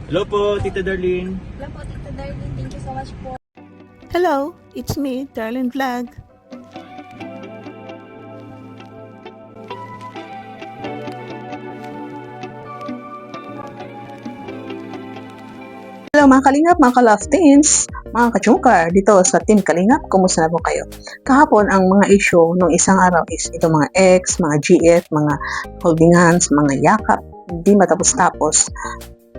Hello po, Tita Darlene. Hello po, Tita Darlene. Thank you so much po. Hello, it's me, Darlene Vlog. Hello mga Kalingap, mga ka-Love Teens, mga ka-Chungkar, dito sa Team Kalingap, kumusta na po kayo? Kahapon, ang mga issue nung isang araw is ito mga ex, mga GF, mga holding hands, mga yakap, hindi matapos-tapos.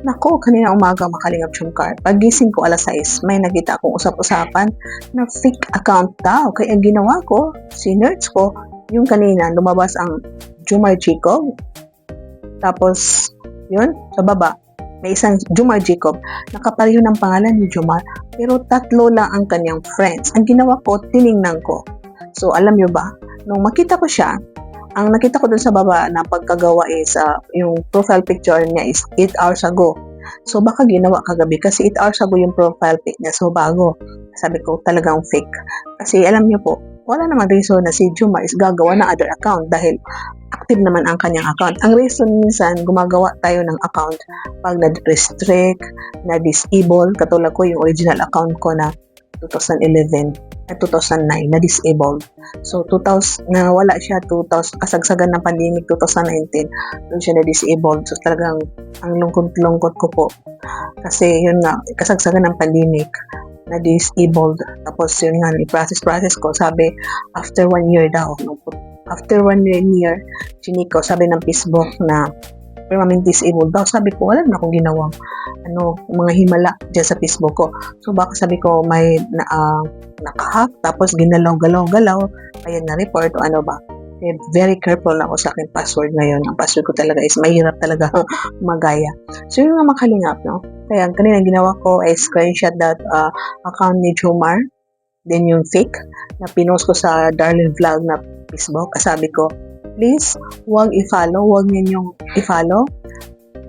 Nako, kanina umaga mga Kalingap Chungkar, pagising ko alas 6, may nakita akong usap-usapan na fake account daw. Kaya ang ginawa ko, sinerch ko, yung kanina lumabas ang Jumar Jacob, tapos yun, sa baba, may isang Jumar Jacob, nakapareho ng pangalan ni Jumar, pero tatlo lang ang kanyang friends. Ang ginawa ko, tiningnan ko. So, alam nyo ba, nung makita ko siya, ang nakita ko dun sa baba na pagkagawa is, yung profile picture niya is 8 hours ago. So, baka ginawa kagabi kasi 8 hours ago yung profile pic niya. So, bago. Sabi ko, talagang fake. Kasi alam nyo po, wala namang reason na si Jumar is gagawa ng other account dahil active naman ang kanyang account. Ang reason minsan, gumagawa tayo ng account pag na-restrict, na-disable. Katulad ko yung original account ko na 2011 at 2009 na-disabled. So, 2000, na wala siya 2000, kasagsagan ng pandemic 2019, doon siya na-disabled. So, talagang ang lungkot-lungkot ko po. Kasi yun nga, kasagsagan ng pandemic, na-disabled. Tapos yun nga, i-process ko. Sabi, after 1 year daw. After 1 year, chiniko, sabi ng Facebook na permanent disabled daw. Sabi ko, wala na akong ginawang mga himala dyan sa Facebook ko. So baka sabi ko may nakahack, tapos ginalaw-galaw-galaw, kaya na-report o ano ba. Eh, very careful na ako sa akin password ngayon. Ang password ko talaga is mahirap talaga magaya. So yun nga makalingap, no? Kaya kanina ginawa ko ay screenshot that account ni Jumar, then yung fake na pinost ko sa Darlene Vlog na Facebook. Sabi ko, please, huwag i-follow, huwag ninyong i-follow,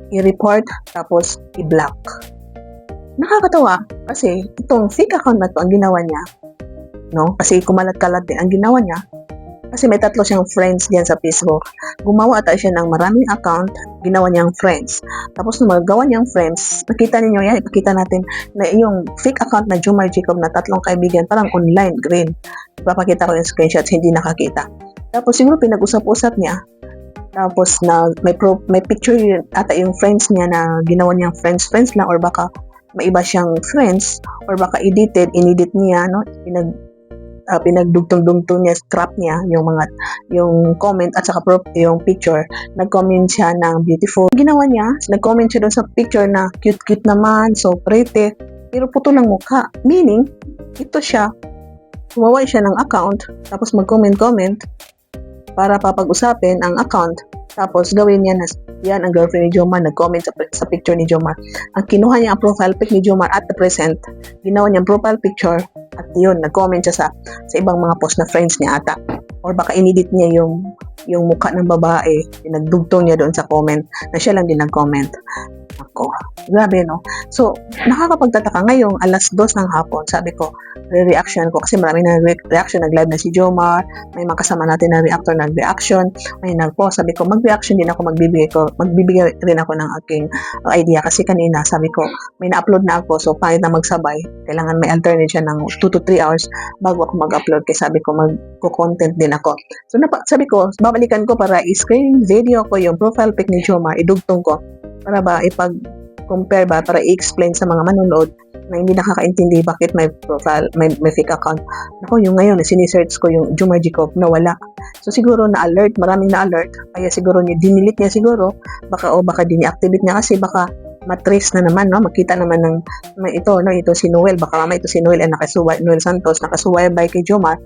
i-report, tapos i-block. Nakakatawa kasi itong fake account na to, ang ginawa niya, no? Kasi kumalat-kalat din ang ginawa niya. Kasi may tatlo siyang friends diyan sa Facebook. Gumawa ata siya ng maraming account, ginawa niyang friends. Tapos nung magawa niyang friends, nakita niyo yan, ipakita natin na yung fake account na Jumar Jacob na tatlong kaibigan, parang online, green. Ipapakita ko yung screenshots, hindi nakakita. Tapos siguro pinag-usap-usap niya. Tapos na may picture yun, ata yung friends niya na ginawa niyang friends lang, or baka may iba siyang friends, or baka inedit niya, no? Pinagdugtong-dugtong niya, scrap niya yung comment at saka yung picture. Nag-comment siya ng beautiful. Ginawa niya, nag-comment siya doon sa picture na cute-cute naman, so pretty, pero puto ng mukha. Meaning, ito siya, gumawa siya ng account, tapos mag-comment para papag-usapin ang account. Tapos gawin niya na yan ang girlfriend ni Jomar, nag-comment sa picture ni Jomar. Ang kinuha niya ang profile pic ni Jomar at the present, ginawa niya ang profile picture at yun, nag-comment siya sa ibang mga post na friends niya ata. Or baka inedit niya yung mukha ng babae, pinagdugtong niya doon sa comment na siya lang din nag-comment. Ako, grabe no? So, nakakapagtataka ngayong alas 2 ng hapon, sabi ko, re-reaction ko kasi marami na reaction, nag-live na si Jomar, may mga kasama natin na reactor nag-reaction, may nag-post, sabi ko, mag-reaction din ako, magbibigay rin ako ng aking idea kasi kanina, sabi ko, may na-upload na ako, so pangit na magsabay, kailangan may alternate siya ng 2 to 3 hours bago ako mag-upload, kaya sabi ko, mag-content din ako. So, sabi ko, babalikan ko para i-screen video ko yung profile pic ni Jomar, idugtong ko, para ba ipag-compare ba, para i-explain sa mga manonood na hindi nakakaintindi bakit may profile, may fake account. Ako, yung ngayon, sinisearch ko yung Jumar Jacob na wala. So, siguro na-alert, maraming na-alert, kaya siguro dinilit niya siguro, baka din-activate niya kasi baka matrace na naman, no? Makita naman ng ito si Noel, baka mamaya ito si Noel Noel Santos, nakasubaybay kay Jomar,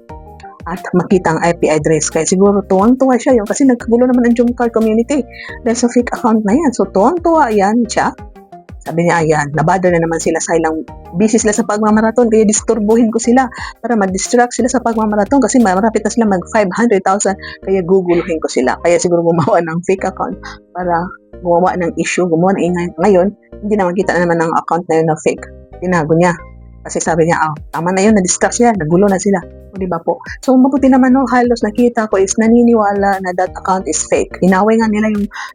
at makita ang IP address. Kaya siguro tuwang-tuwa siya yun kasi nagkagulo naman ang Jomcar community dahil sa fake account na yan. So tuwang-tuwa yan siya. Sabi niya, ayan, nabother na naman sila sa ilang busy sila sa pagmamaraton, kaya disturbuhin ko sila para mag-distract sila sa pagmamaraton kasi marapit na sila mag 500,000, kaya guguluhin ko sila. Kaya siguro gumawa ng fake account para gumawa ng issue, gumawa ng ingay. Ngayon, hindi naman kita naman ng account na yun na fake. Tinago niya. Kasi sabi niya, tama na yun, na-distract siya, nagulo na sila. O, di ba po? So, mabuti naman, no, halos nakita ko is naniniwala na that account is fake. Inaway nga nila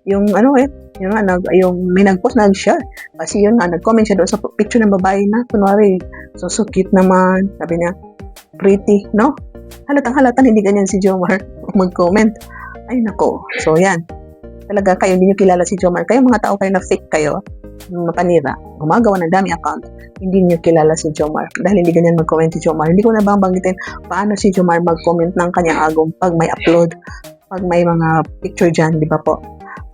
yung may nag-post na nag-share. Kasi yun nga, nag-comment siya doon sa picture ng babae na, kunwari, so cute naman. Sabi niya, pretty, no? Halatang-halatan, hindi ganyan si Jomar mag-comment. Ay, nako. So, yan. Talaga kayo, hindi nyo kilala si Jomar. Kayo mga tao kayo na fake kayo, mapanira, gumagawa ng dami account, hindi nyo kilala si Jomar. Dahil hindi ganyan mag-comment si Jomar. Hindi ko na bang banggitin paano si Jomar mag-comment ng kanyang agong pag may upload, pag may mga picture dyan, di ba po?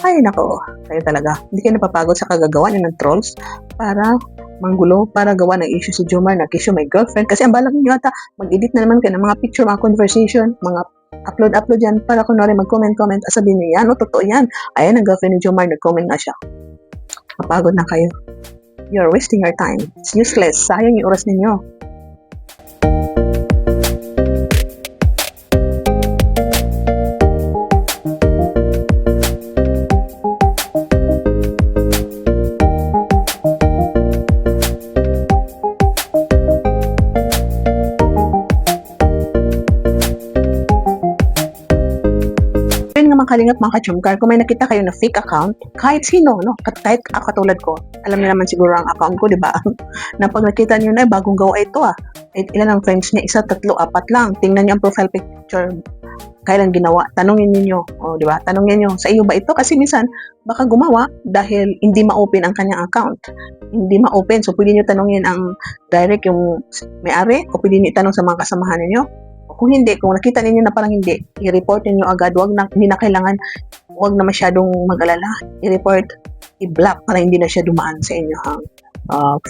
Ay, nako. Kayo talaga. Hindi kayo napapagod sa kagagawa nyo ng trolls para manggulo, para gawa ng issue si Jomar, nag-issue may girlfriend. Kasi ang balak nyo ata, mag-edit na naman kayo ng mga picture, mga conversation, mga upload yan para kunwari mag-comment, sabihin nyo yan, totoo yan. Ayan, ang girlfriend ni Jomar, nag-comment nga siya. Mapagod na kayo. You're wasting your time. It's useless. Sayang yung oras ninyo. Kalingap mga ka-Jomcar, kung may nakita kayo na fake account, kahit sino, no? Kahit ako katulad ko, alam niyo naman siguro ang account ko, di ba? Na pag nakita niyo na, bagong gawa ito ilan ang friends niya? 1, 3, 4 lang. Tingnan niyo ang profile picture, kailan ginawa. Tanungin niyo, di ba? Tanungin niyo, sa iyo ba ito? Kasi minsan, baka gumawa dahil hindi ma-open ang kanyang account. Hindi ma-open. So, pwede niyo tanungin ang direct yung may-ari o pwede niyo itanong sa mga kasamahan niyo. Kung hindi, kung nakita ninyo na parang hindi, i-report niyo agad, hindi na kailangan, wag na masyadong mag-alala, i-report, i-block para hindi na siya dumaan sa inyong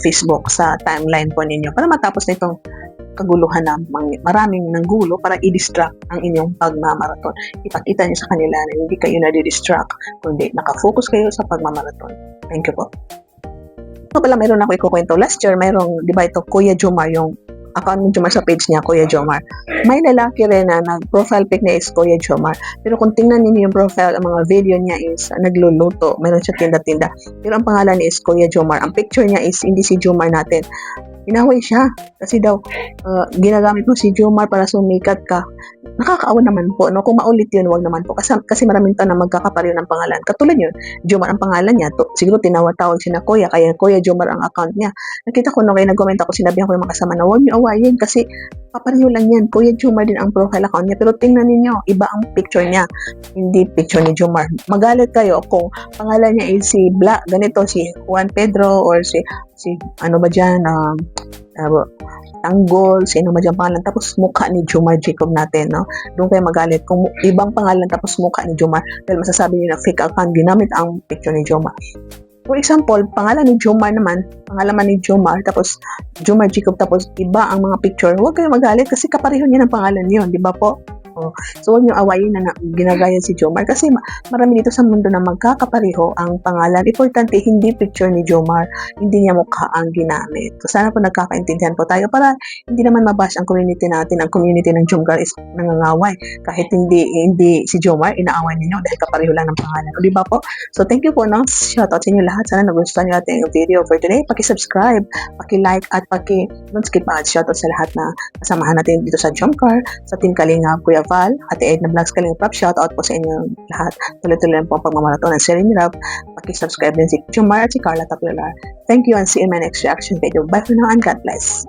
Facebook, sa timeline po ninyo, para matapos na itong kaguluhan na maraming nanggulo para i-distract ang inyong pagmamaraton. Ipakita niyo sa kanila na hindi kayo na-distract, kundi nakafocus kayo sa pagmamaraton. Thank you po. So pala, mayroon ako ikukwento. Last year, mayroong, di ba ito, Kuya Jomar, yung account ni Jomar sa page niya, Kuya Jomar. May lalaki rin na nag-profile pic niya is Kuya Jomar. Pero kung tingnan niyo yung profile, ang mga video niya is nagluluto. Meron siya tinda-tinda. Pero ang pangalan niya is Kuya Jomar. Ang picture niya is hindi si Jomar natin. Inaway siya. Kasi daw, ginagamit mo si Jomar para sumikat ka. Nakakaawa naman po, no? Kung maulit yun, wag naman po. Kasi maraming taon na magkakapareho ng pangalan. Katulad yun, Jomar ang pangalan niya. Siguro tinawag-tawag siya na Kuya, kaya Kuya Jomar ang account niya. Nakita ko nung kayo nag-comment ako, sinabihan ko yung mga kasama na huwag niyo awayin kasi papareho lang yan. Kuya Jomar din ang profile account niya. Pero tingnan ninyo, iba ang picture niya. Hindi picture ni Jomar. Magalit kayo kung pangalan niya is si ganito, si Juan Pedro or si ano ba dyan, Tanggol, sino ba dyan pangalan, tapos mukha ni Jomar Jacob natin, no? Doon kayo magalit kung ibang pangalan tapos mukha ni Jomar, dahil masasabi niyo na fake account, ginamit ang picture ni Jomar. For example, pangalan ni Jomar naman, tapos Jomar Jacob, tapos iba ang mga picture, huwag kayo magalit kasi kapareho niya ng pangalan niyon, di ba po? So, huwag niyo awayin na ginagaya si Jomar kasi marami dito sa mundo na magkakapareho ang pangalan. Importante, hindi picture ni Jomar, hindi niya mukha ang ginamit. So, sana po nagkakaintindihan po tayo para hindi naman mabash ang community natin. Ang community ng Jomcar is nangangaway. Kahit hindi si Jomar, inaaway ninyo dahil kapareho lang ng pangalan. O, di ba po? So, thank you po, no? Shoutout sa inyo lahat. Sana nagustuhan niyo ating video for today. Paki-subscribe, paki-like, at don't skip ads. Shoutout sa lahat na kasamahan natin dito sa Jomcar, sa Team Kalingap, Kuya Val, Ate Edna Vlogs Kalingap. Shoutout po sa inyo lahat. Tuloy-tuloy lang po ang pagmamaraton ng Serene Love. Paki-subscribe din si Jomar at si Carla Tapilar. Thank you and see you in my next reaction video. Bye for now and God bless.